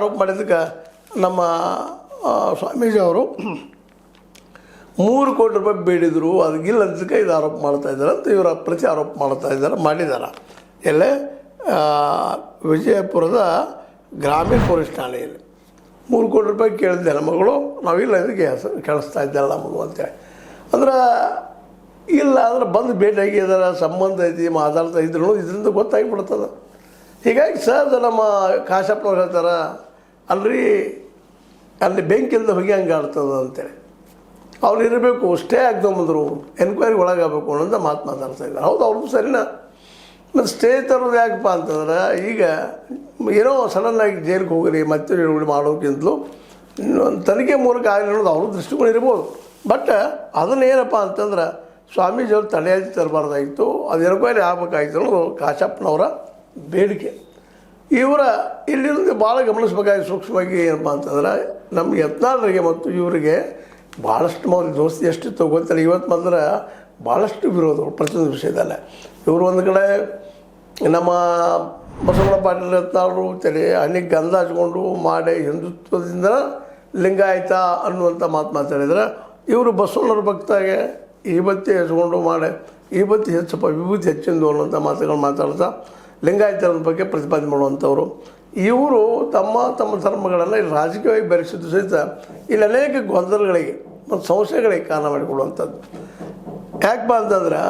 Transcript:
ಆರೋಪ ಮಾಡಿದ್ದಕ್ಕೆ ನಮ್ಮ ಸ್ವಾಮೀಜಿ ಅವರು 3 ಕೋಟಿ ರೂಪಾಯಿ ಬೇಡಿದರು, ಅದಕ್ಕಿಲ್ಲ ಅಂತಕ್ಕೆ ಇದು ಆರೋಪ ಮಾಡ್ತಾ ಇದ್ದಾರೆ ಅಂತ ಇವರ ಪ್ರತಿ ಆರೋಪ ಮಾಡಿದ್ದಾರೆ. ಎಲ್ಲೇ ವಿಜಯಪುರದ ಗ್ರಾಮೀಣ ಪೊಲೀಸ್ ಠಾಣೆಯಲ್ಲಿ 3 ಕೋಟಿ ರೂಪಾಯಿ ಕೇಳಿದ್ದೆ ನಮ್ಮ ಮಗಳು, ನಾವಿಲ್ಲ ಇದಕ್ಕೆ ಕೇಳಿಸ್ತಾ ಇದ್ದಲ್ಲ ನಮಗೂ ಅಂತೇಳಿ. ಅಂದ್ರೆ ಇಲ್ಲ ಅಂದ್ರೆ ಬಂದು ಭೇಟಿಯಾಗಿ ಅದರ ಸಂಬಂಧ ಐತಿ ಮಾತಾಡ್ತಾ ಇದ್ರು ಇದರಿಂದ ಗೊತ್ತಾಗಿಬಿಡ್ತದೆ. ಹೀಗಾಗಿ ಸಹಜ ನಮ್ಮ ಕಾಶಪ್ಪನವ್ರು ಹೇಳ್ತಾರೆ, ಅಲ್ಲಿ ಬೆಂಕಿಯಿಂದ ಹೋಗಿ ಹಂಗೆ ಆಡ್ತದೆ ಅಂತೇಳಿ. ಅವ್ರು ಇರಬೇಕು, ಸ್ಟೇ ಆಗ್ತಂಬಂದರು, ಎನ್ಕ್ವೈರಿ ಒಳಗಾಗಬೇಕು ಅನ್ನೋಂಥ ಮಾತಾಡ್ತಾ ಇದ್ದಾರೆ. ಹೌದು, ಅವ್ರದ್ದು ಸರಿನಾ. ಮತ್ತು ಸ್ಟೇ ತರೋದು ಯಾಕಪ್ಪ ಅಂತಂದ್ರೆ, ಈಗ ಏನೋ ಸಡನ್ನಾಗಿ ಜೈಲಿಗೆ ಹೋಗ್ರಿ ಮತ್ತೆ ಇಳುವರಿ ಮಾಡೋಕ್ಕಿಂತಲೂ ತನಿಖೆ ಮೂಲಕ ಆಗಲಿ ಅನ್ನೋದು ಅವ್ರ ದೃಷ್ಟಿಕೋನ ಇರ್ಬೋದು. ಬಟ್ ಅದನ್ನೇನಪ್ಪ ಅಂತಂದ್ರೆ ಸ್ವಾಮೀಜಿಯವ್ರು ತಡೆಯಾಗಿ ತರಬಾರ್ದಾಗಿತ್ತು, ಅದು ಎನ್ಕ್ವೈರಿ ಆಗಬೇಕಾಗಿತ್ತು ಅನ್ನೋದು ಕಾಶಪ್ಪನವರ ಬೇಡಿಕೆ. ಇಲ್ಲಿருந்து ಭಾಳ ಗಮನಿಸ್ಬೇಕಾಗಿ ಸೂಕ್ಷ್ಮವಾಗಿ ಏನಪ್ಪ ಅಂತಂದ್ರೆ, ನಮ್ಮ ಯತ್ನಾಳರಿಗೆ ಮತ್ತು ಇವರಿಗೆ ಭಾಳಷ್ಟು ಮೊದಲು ದೋಸ್ತಿ ಎಷ್ಟಿತ್ತು ಗೊತ್ತಿಲ್ಲ. ಇವತ್ತು ಮಾತ್ರ ಭಾಳಷ್ಟು ವಿರೋಧಗಳು ಪ್ರತಿಯೊಂದು ವಿಷಯದಲ್ಲೇ. ಇವರು ಒಂದು ಕಡೆ ನಮ್ಮ ಬಸವಣ್ಣ ಪಾಟೀಲ್ ಯತ್ನಾಳರು ಹಣ್ಣಿಗೆ ಗಂಧ ಹಚ್ಕೊಂಡು ಮಾಡಿ ಹಿಂದುತ್ವದಿಂದ ಲಿಂಗಾಯತ ಅನ್ನುವಂಥ ಮಾತಾಡಿದ್ರೆ, ಇವರು ಬಸವಣ್ಣವ್ರ ಭಕ್ತಾಗೆ ಈಬತ್ತಿ ಹಚ್ಕೊಂಡು ಮಾಡಿ ಈಬತ್ತಿ ಹೆಚ್ಚಪ್ಪ ವಿಭೂತಿ ಹೆಚ್ಚಿಂದು ಅನ್ನುವಂಥ ಮಾತುಗಳು ಮಾತಾಡ್ತಾ ಲಿಂಗಾಯತರ ಬಗ್ಗೆ ಪ್ರತಿಪಾದನೆ ಮಾಡುವಂಥವ್ರು. ಇವರು ತಮ್ಮ ಧರ್ಮಗಳನ್ನು ಇಲ್ಲಿ ರಾಜಕೀಯವಾಗಿ ಬೆರೆಸಿದ್ದು ಸಹಿತ ಇಲ್ಲಿ ಅನೇಕ ಗೊಂದಲಗಳಿಗೆ ಮತ್ತು ಸಂಶಯಗಳಿಗೆ ಕಾರಣ ಮಾಡಿಕೊಡುವಂಥದ್ದು. ಯಾಕಪ್ಪ ಅಂತಂದ್ರೆ